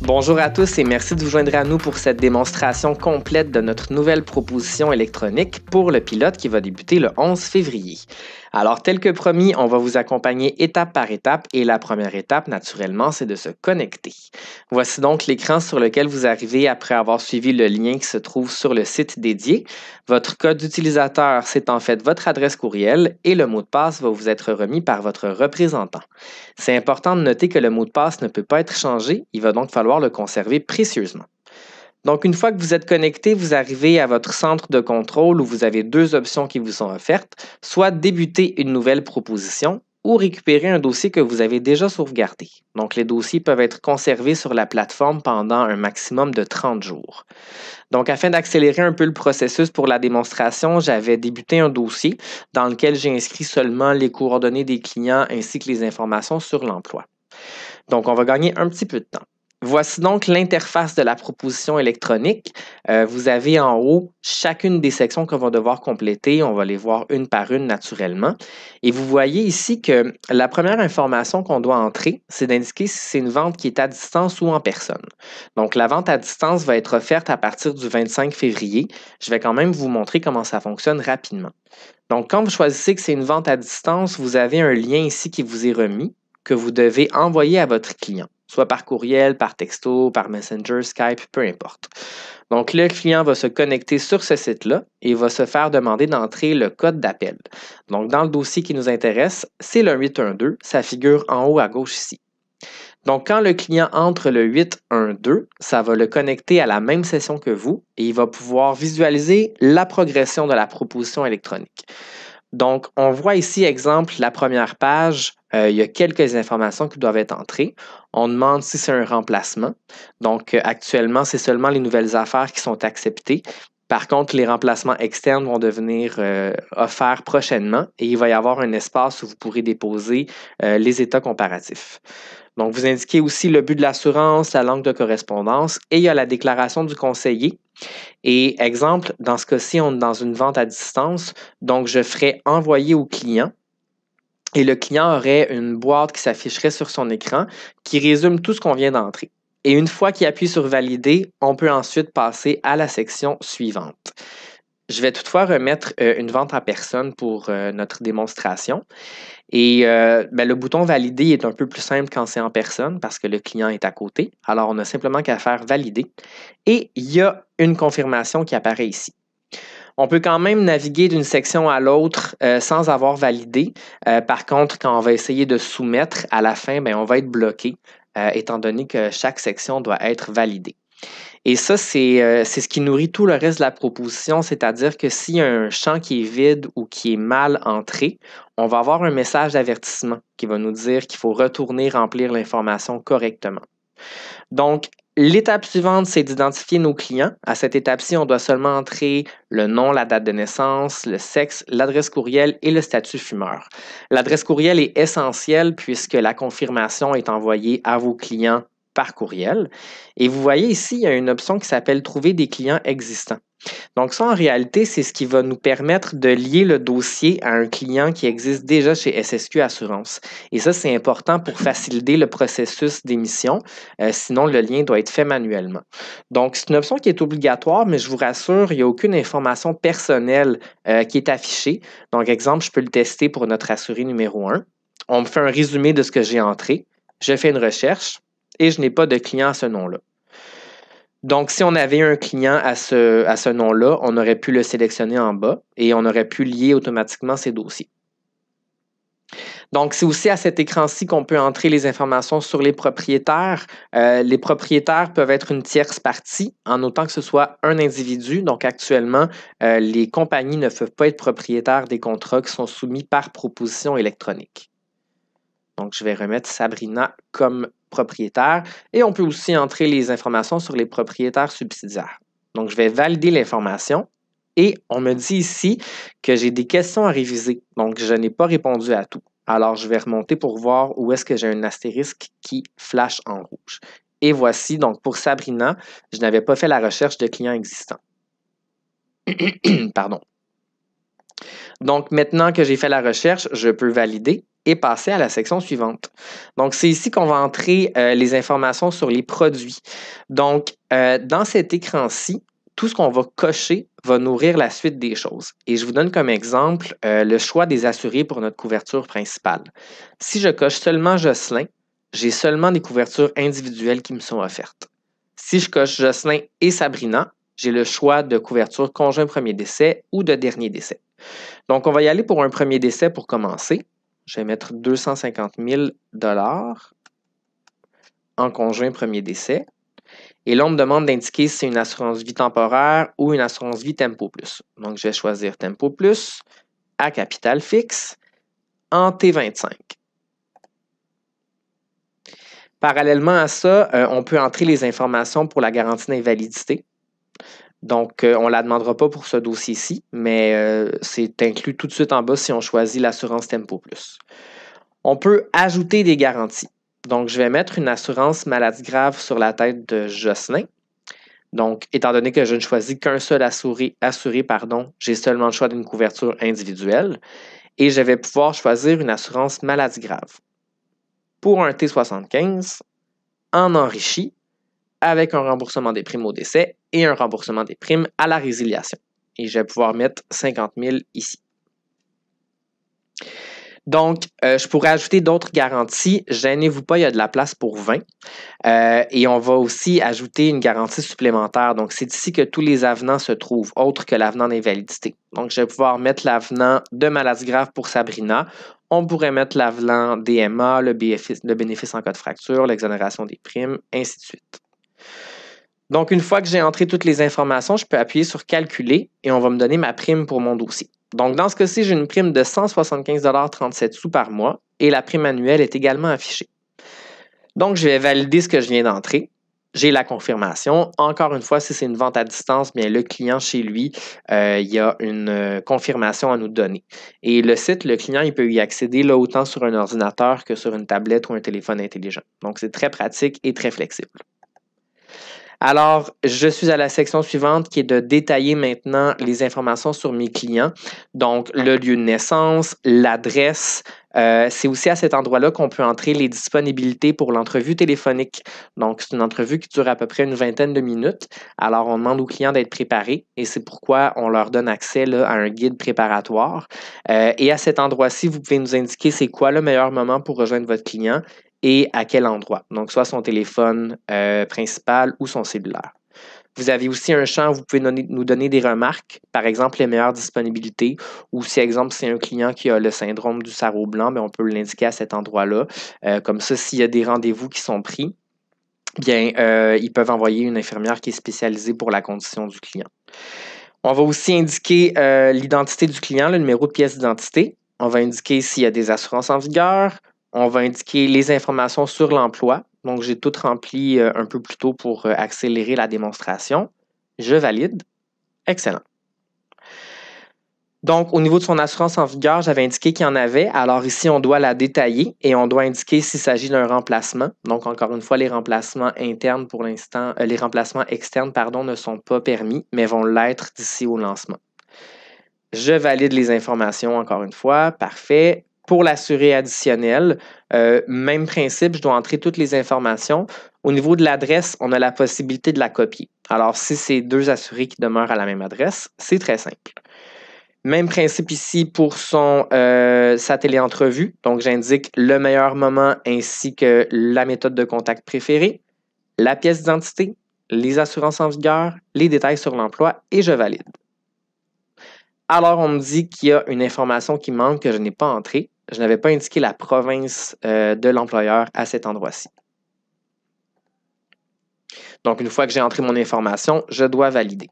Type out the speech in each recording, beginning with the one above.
Bonjour à tous et merci de vous joindre à nous pour cette démonstration complète de notre nouvelle proposition électronique pour le pilote qui va débuter le 11 février. Alors, tel que promis, on va vous accompagner étape par étape et la première étape, naturellement, c'est de se connecter. Voici donc l'écran sur lequel vous arrivez après avoir suivi le lien qui se trouve sur le site dédié. Votre code d'utilisateur, c'est en fait votre adresse courriel et le mot de passe va vous être remis par votre représentant. C'est important de noter que le mot de passe ne peut pas être changé, il va donc falloir le conserver précieusement. Donc, une fois que vous êtes connecté, vous arrivez à votre centre de contrôle où vous avez deux options qui vous sont offertes, soit débuter une nouvelle proposition ou récupérer un dossier que vous avez déjà sauvegardé. Donc, les dossiers peuvent être conservés sur la plateforme pendant un maximum de 30 jours. Donc, afin d'accélérer un peu le processus pour la démonstration, j'avais débuté un dossier dans lequel j'ai inscrit seulement les coordonnées des clients ainsi que les informations sur l'emploi. Donc, on va gagner un petit peu de temps. Voici donc l'interface de la proposition électronique. Vous avez en haut chacune des sections qu'on va devoir compléter. On va les voir une par une naturellement. Et vous voyez ici que la première information qu'on doit entrer, c'est d'indiquer si c'est une vente qui est à distance ou en personne. Donc, la vente à distance va être offerte à partir du 25 février. Je vais quand même vous montrer comment ça fonctionne rapidement. Donc, quand vous choisissez que c'est une vente à distance, vous avez un lien ici qui vous est remis que vous devez envoyer à votre client, soit par courriel, par texto, par Messenger, Skype, peu importe. Donc, le client va se connecter sur ce site-là et va se faire demander d'entrer le code d'appel. Donc, dans le dossier qui nous intéresse, c'est le 812, ça figure en haut à gauche ici. Donc, quand le client entre le 812, ça va le connecter à la même session que vous et il va pouvoir visualiser la progression de la proposition électronique. Donc, on voit ici, exemple, la première page, il y a quelques informations qui doivent être entrées. On demande si c'est un remplacement. Donc, actuellement, c'est seulement les nouvelles affaires qui sont acceptées. Par contre, les remplacements externes vont devenir offerts prochainement et il va y avoir un espace où vous pourrez déposer les états comparatifs. Donc, vous indiquez aussi le but de l'assurance, la langue de correspondance et il y a la déclaration du conseiller. Et exemple, dans ce cas-ci, on est dans une vente à distance, donc je ferai envoyer au client et le client aurait une boîte qui s'afficherait sur son écran qui résume tout ce qu'on vient d'entrer. Et une fois qu'il appuie sur valider, on peut ensuite passer à la section suivante. Je vais toutefois remettre une vente à personne pour notre démonstration. Et le bouton valider est un peu plus simple quand c'est en personne parce que le client est à côté. Alors, on n'a simplement qu'à faire valider. Et il y a une confirmation qui apparaît ici. On peut quand même naviguer d'une section à l'autre sans avoir validé. Par contre, quand on va essayer de soumettre, à la fin, on va être bloqué étant donné que chaque section doit être validée. Et ça, c'est ce qui nourrit tout le reste de la proposition, c'est-à-dire que s'il y a un champ qui est vide ou qui est mal entré, on va avoir un message d'avertissement qui va nous dire qu'il faut retourner remplir l'information correctement. Donc, l'étape suivante, c'est d'identifier nos clients. À cette étape-ci, on doit seulement entrer le nom, la date de naissance, le sexe, l'adresse courriel et le statut fumeur. L'adresse courriel est essentielle puisque la confirmation est envoyée à vos clients par courriel. Et vous voyez ici, il y a une option qui s'appelle Trouver des clients existants. Donc ça, en réalité, c'est ce qui va nous permettre de lier le dossier à un client qui existe déjà chez SSQ Assurance. Et ça, c'est important pour faciliter le processus d'émission. Sinon, le lien doit être fait manuellement. Donc, c'est une option qui est obligatoire, mais je vous rassure, il n'y a aucune information personnelle qui est affichée. Donc, exemple, je peux le tester pour notre assuré numéro 1. On me fait un résumé de ce que j'ai entré. Je fais une recherche et je n'ai pas de client à ce nom-là. Donc, si on avait un client à ce nom-là, on aurait pu le sélectionner en bas et on aurait pu lier automatiquement ces dossiers. Donc, c'est aussi à cet écran-ci qu'on peut entrer les informations sur les propriétaires. Les propriétaires peuvent être une tierce partie, en autant que ce soit un individu. Donc, actuellement, les compagnies ne peuvent pas être propriétaires des contrats qui sont soumis par proposition électronique. Donc, je vais remettre Sabrina comme propriétaire et on peut aussi entrer les informations sur les propriétaires subsidiaires. Donc, je vais valider l'information et on me dit ici que j'ai des questions à réviser. Donc, je n'ai pas répondu à tout. Alors, je vais remonter pour voir où est-ce que j'ai un astérisque qui flash en rouge. Et voici, donc pour Sabrina, je n'avais pas fait la recherche de clients existants. Pardon. Donc, maintenant que j'ai fait la recherche, je peux valider. et passer à la section suivante. Donc, c'est ici qu'on va entrer les informations sur les produits. Donc, dans cet écran-ci, tout ce qu'on va cocher va nourrir la suite des choses. Et je vous donne comme exemple le choix des assurés pour notre couverture principale. Si je coche seulement Jocelyn, j'ai seulement des couvertures individuelles qui me sont offertes. Si je coche Jocelyn et Sabrina, j'ai le choix de couverture conjoint premier décès ou de dernier décès. Donc, on va y aller pour un premier décès pour commencer. Je vais mettre 250 000 en conjoint premier décès. Et là, on me demande d'indiquer si c'est une assurance vie temporaire ou une assurance vie Tempo Plus. Donc, je vais choisir Tempo Plus à capital fixe en T25. Parallèlement à ça, on peut entrer les informations pour la garantie d'invalidité. Donc, on ne la demandera pas pour ce dossier-ci, mais c'est inclus tout de suite en bas si on choisit l'assurance Tempo Plus. On peut ajouter des garanties. Donc, je vais mettre une assurance maladie grave sur la tête de Jocelyn. Donc, étant donné que je ne choisis qu'un seul assuré, j'ai seulement le choix d'une couverture individuelle et je vais pouvoir choisir une assurance maladie grave. Pour un T75, en enrichi, avec un remboursement des primes au décès et un remboursement des primes à la résiliation. Et je vais pouvoir mettre 50 000 ici. Donc, je pourrais ajouter d'autres garanties. Gênez-vous pas, il y a de la place pour 20. Et on va aussi ajouter une garantie supplémentaire. Donc, c'est ici que tous les avenants se trouvent, autres que l'avenant d'invalidité. Donc, je vais pouvoir mettre l'avenant de maladie grave pour Sabrina. On pourrait mettre l'avenant DMA, le bénéfice en cas de fracture, l'exonération des primes, ainsi de suite. Donc, une fois que j'ai entré toutes les informations, je peux appuyer sur « Calculer » et on va me donner ma prime pour mon dossier. Donc, dans ce cas-ci, j'ai une prime de 175,37 $ par mois et la prime annuelle est également affichée. Donc, je vais valider ce que je viens d'entrer. J'ai la confirmation. Encore une fois, si c'est une vente à distance, bien le client chez lui, il y a une confirmation à nous donner. Et le site, le client, il peut y accéder là, autant sur un ordinateur que sur une tablette ou un téléphone intelligent. Donc, c'est très pratique et très flexible. Alors, je suis à la section suivante qui est de détailler maintenant les informations sur mes clients. Donc, le lieu de naissance, l'adresse. C'est aussi à cet endroit-là qu'on peut entrer les disponibilités pour l'entrevue téléphonique. Donc, c'est une entrevue qui dure à peu près une vingtaine de minutes. Alors, on demande aux clients d'être préparés et c'est pourquoi on leur donne accès là, à un guide préparatoire. Et à cet endroit-ci, vous pouvez nous indiquer c'est quoi le meilleur moment pour rejoindre votre client et à quel endroit. Donc, soit son téléphone principal ou son cellulaire. Vous avez aussi un champ où vous pouvez nous donner des remarques, par exemple les meilleures disponibilités, ou si, exemple, c'est un client qui a le syndrome du sarrau blanc, bien, on peut l'indiquer à cet endroit-là. Comme ça, s'il y a des rendez-vous qui sont pris, bien, ils peuvent envoyer une infirmière qui est spécialisée pour la condition du client. On va aussi indiquer l'identité du client, le numéro de pièce d'identité. On va indiquer s'il y a des assurances en vigueur. On va indiquer les informations sur l'emploi. Donc, j'ai tout rempli un peu plus tôt pour accélérer la démonstration. Je valide. Excellent. Donc, au niveau de son assurance en vigueur, j'avais indiqué qu'il y en avait. Alors ici, on doit la détailler et on doit indiquer s'il s'agit d'un remplacement. Donc, encore une fois, les remplacements internes pour l'instant, les remplacements externes, pardon, ne sont pas permis, mais vont l'être d'ici au lancement. Je valide les informations encore une fois. Parfait. Pour l'assuré additionnel, même principe, je dois entrer toutes les informations. Au niveau de l'adresse, on a la possibilité de la copier. Alors, si c'est deux assurés qui demeurent à la même adresse, c'est très simple. Même principe ici pour sa téléentrevue. Donc, j'indique le meilleur moment ainsi que la méthode de contact préférée, la pièce d'identité, les assurances en vigueur, les détails sur l'emploi et je valide. Alors, on me dit qu'il y a une information qui manque que je n'ai pas entrée. Je n'avais pas indiqué la province de l'employeur à cet endroit-ci. Donc, une fois que j'ai entré mon information, je dois valider.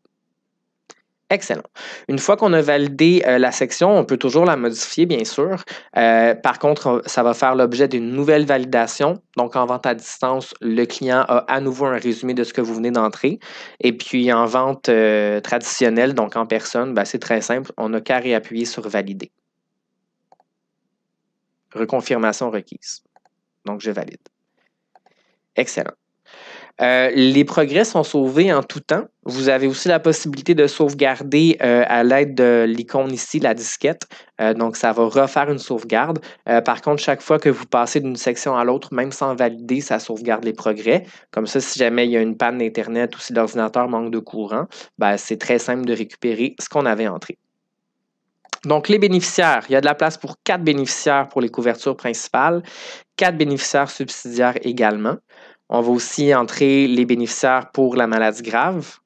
Excellent. Une fois qu'on a validé la section, on peut toujours la modifier, bien sûr. Par contre, ça va faire l'objet d'une nouvelle validation. Donc, en vente à distance, le client a à nouveau un résumé de ce que vous venez d'entrer. Et puis, en vente traditionnelle, donc en personne, ben, c'est très simple. On n'a qu'à réappuyer sur « Valider ». Reconfirmation requise. Donc, je valide. Excellent. Les progrès sont sauvés en tout temps. Vous avez aussi la possibilité de sauvegarder à l'aide de l'icône ici, la disquette. Donc, ça va refaire une sauvegarde. Par contre, chaque fois que vous passez d'une section à l'autre, même sans valider, ça sauvegarde les progrès. Comme ça, si jamais il y a une panne d'Internet ou si l'ordinateur manque de courant, ben, c'est très simple de récupérer ce qu'on avait entré. Donc, les bénéficiaires, il y a de la place pour 4 bénéficiaires pour les couvertures principales, 4 bénéficiaires subsidiaires également. On va aussi entrer les bénéficiaires pour la maladie grave.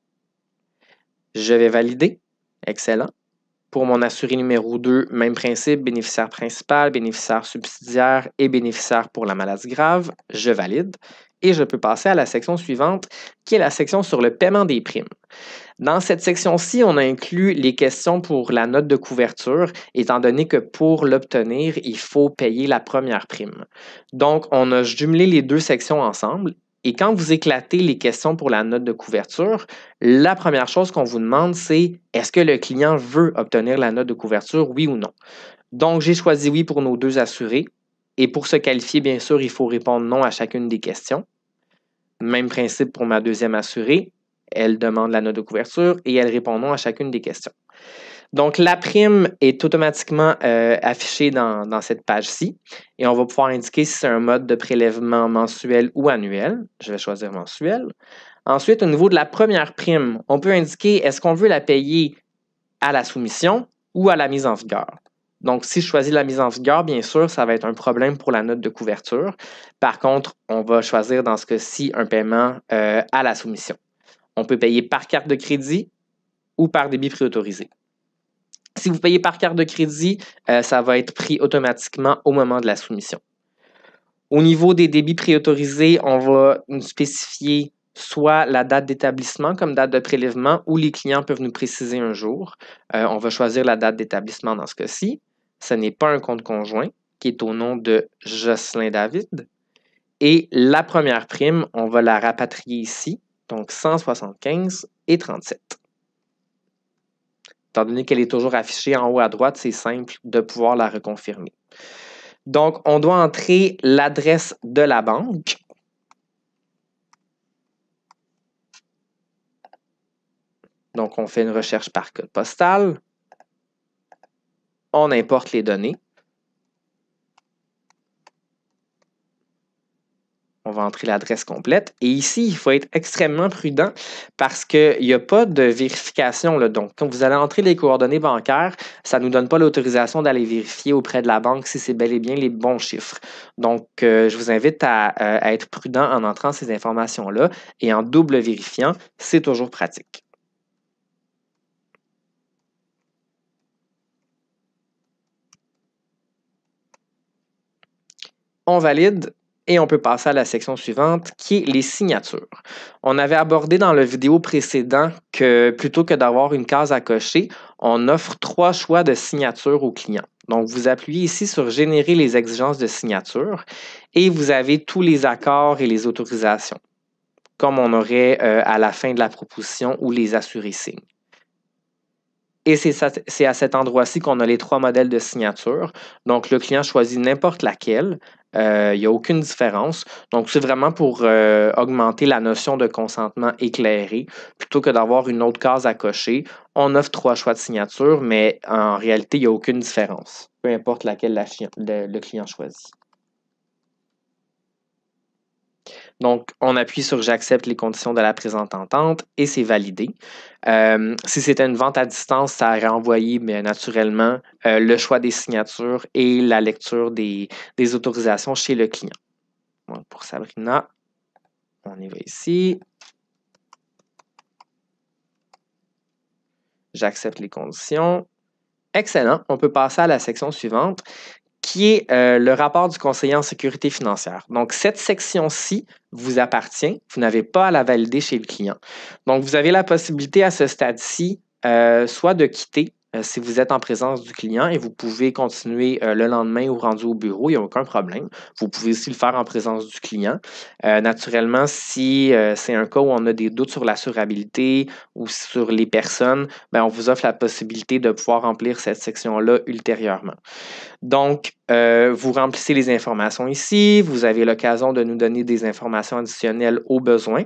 Je vais valider. Excellent. Pour mon assuré numéro 2, même principe, bénéficiaire principal, bénéficiaire subsidiaire et bénéficiaire pour la maladie grave. Je valide. Et je peux passer à la section suivante, qui est la section sur le paiement des primes. Dans cette section-ci, on a inclus les questions pour la note de couverture, étant donné que pour l'obtenir, il faut payer la première prime. Donc, on a jumelé les deux sections ensemble. Et quand vous éclatez les questions pour la note de couverture, la première chose qu'on vous demande, c'est est-ce que le client veut obtenir la note de couverture, oui ou non? Donc, j'ai choisi oui pour nos deux assurés. Et pour se qualifier, bien sûr, il faut répondre non à chacune des questions. Même principe pour ma deuxième assurée. Elle demande la note de couverture et elle répond non à chacune des questions. Donc, la prime est automatiquement affichée dans cette page-ci et on va pouvoir indiquer si c'est un mode de prélèvement mensuel ou annuel. Je vais choisir mensuel. Ensuite, au niveau de la première prime, on peut indiquer est-ce qu'on veut la payer à la soumission ou à la mise en vigueur. Donc, si je choisis la mise en vigueur, bien sûr, ça va être un problème pour la note de couverture. Par contre, on va choisir dans ce cas-ci un paiement à la soumission. On peut payer par carte de crédit ou par débit préautorisé. Si vous payez par carte de crédit, ça va être pris automatiquement au moment de la soumission. Au niveau des débits préautorisés, on va nous spécifier soit la date d'établissement comme date de prélèvement ou les clients peuvent nous préciser un jour. On va choisir la date d'établissement dans ce cas-ci. Ce n'est pas un compte conjoint qui est au nom de Jocelyn David. Et la première prime, on va la rapatrier ici. Donc, 175,37. Étant donné qu'elle est toujours affichée en haut à droite, c'est simple de pouvoir la reconfirmer. Donc, on doit entrer l'adresse de la banque. Donc, on fait une recherche par code postal. On importe les données. On va entrer l'adresse complète. Et ici, il faut être extrêmement prudent parce qu'il n'y a pas de vérification. Là. Donc, quand vous allez entrer les coordonnées bancaires, ça ne nous donne pas l'autorisation d'aller vérifier auprès de la banque si c'est bel et bien les bons chiffres. Donc, je vous invite à être prudent en entrant ces informations-là et en double vérifiant, c'est toujours pratique. On valide. Et on peut passer à la section suivante qui est les signatures. On avait abordé dans la vidéo précédente que plutôt que d'avoir une case à cocher, on offre 3 choix de signature au client. Donc, vous appuyez ici sur « Générer les exigences de signature » et vous avez tous les accords et les autorisations, comme on aurait à la fin de la proposition où les assurés signent. Et c'est à cet endroit-ci qu'on a les 3 modèles de signature. Donc, le client choisit n'importe laquelle. Il n'y a aucune différence. Donc, c'est vraiment pour augmenter la notion de consentement éclairé. Plutôt que d'avoir une autre case à cocher, on offre 3 choix de signature, mais en réalité, il n'y a aucune différence, peu importe laquelle le client choisit. Donc, on appuie sur « J'accepte les conditions de la présente entente » et c'est validé. Si c'était une vente à distance, ça aurait envoyé naturellement le choix des signatures et la lecture des autorisations chez le client. Donc, pour Sabrina, on y va ici. J'accepte les conditions. Excellent. On peut passer à la section suivante qui est le rapport du conseiller en sécurité financière. Donc, cette section-ci vous appartient. Vous n'avez pas à la valider chez le client. Donc, vous avez la possibilité à ce stade-ci soit de quitter si vous êtes en présence du client et vous pouvez continuer le lendemain ou rendu au bureau, il n'y a aucun problème. Vous pouvez aussi le faire en présence du client. Naturellement, si c'est un cas où on a des doutes sur l'assurabilité ou sur les personnes, bien, on vous offre la possibilité de pouvoir remplir cette section-là ultérieurement. Donc, vous remplissez les informations ici, vous avez l'occasion de nous donner des informations additionnelles au besoin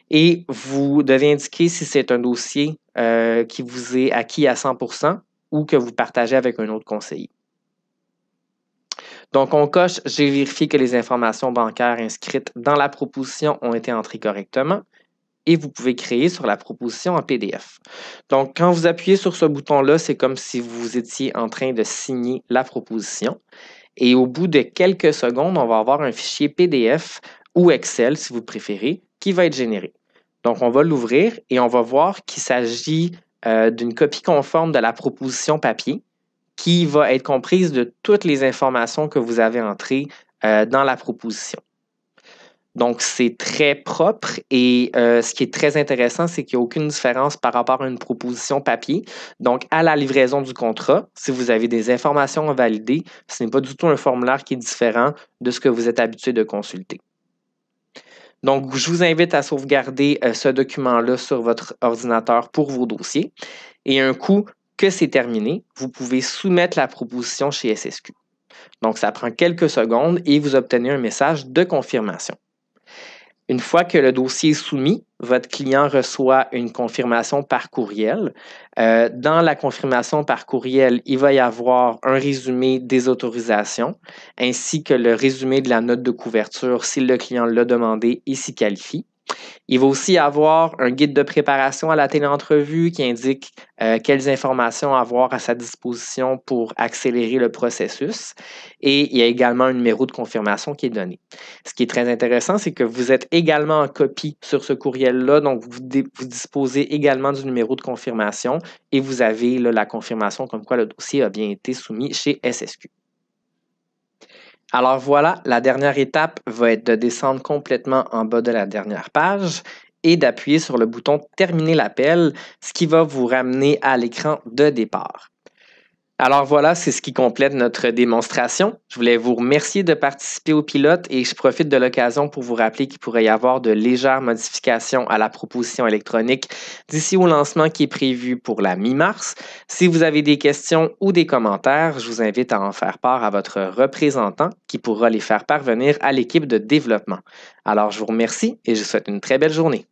et vous devez indiquer si c'est un dossier qui vous est acquis à 100% ou que vous partagez avec un autre conseiller. Donc, on coche « J'ai vérifié que les informations bancaires inscrites dans la proposition ont été entrées correctement » et vous pouvez créer sur la proposition en PDF. Donc, quand vous appuyez sur ce bouton-là, c'est comme si vous étiez en train de signer la proposition. Et au bout de quelques secondes, on va avoir un fichier PDF ou Excel, si vous préférez, qui va être généré. Donc, on va l'ouvrir et on va voir qu'il s'agit d'une copie conforme de la proposition papier qui va être comprise de toutes les informations que vous avez entrées dans la proposition. Donc, c'est très propre et ce qui est très intéressant, c'est qu'il n'y a aucune différence par rapport à une proposition papier. Donc, à la livraison du contrat, si vous avez des informations à valider, ce n'est pas du tout un formulaire qui est différent de ce que vous êtes habitué de consulter. Donc, je vous invite à sauvegarder ce document-là sur votre ordinateur pour vos dossiers. Et un coup que c'est terminé, vous pouvez soumettre la proposition chez SSQ. Donc, ça prend quelques secondes et vous obtenez un message de confirmation. Une fois que le dossier est soumis, votre client reçoit une confirmation par courriel. Dans la confirmation par courriel, il va y avoir un résumé des autorisations ainsi que le résumé de la note de couverture si le client l'a demandé et s'y qualifie. Il va aussi avoir un guide de préparation à la téléentrevue qui indique quelles informations avoir à sa disposition pour accélérer le processus. Et il y a également un numéro de confirmation qui est donné. Ce qui est très intéressant, c'est que vous êtes également en copie sur ce courriel-là, donc vous disposez également du numéro de confirmation et vous avez là, la confirmation comme quoi le dossier a bien été soumis chez SSQ. Alors voilà, la dernière étape va être de descendre complètement en bas de la dernière page et d'appuyer sur le bouton « Terminer l'appel », ce qui va vous ramener à l'écran de départ. Alors voilà, c'est ce qui complète notre démonstration. Je voulais vous remercier de participer au pilote et je profite de l'occasion pour vous rappeler qu'il pourrait y avoir de légères modifications à la proposition électronique d'ici au lancement qui est prévu pour la mi-mars. Si vous avez des questions ou des commentaires, je vous invite à en faire part à votre représentant qui pourra les faire parvenir à l'équipe de développement. Alors je vous remercie et je vous souhaite une très belle journée.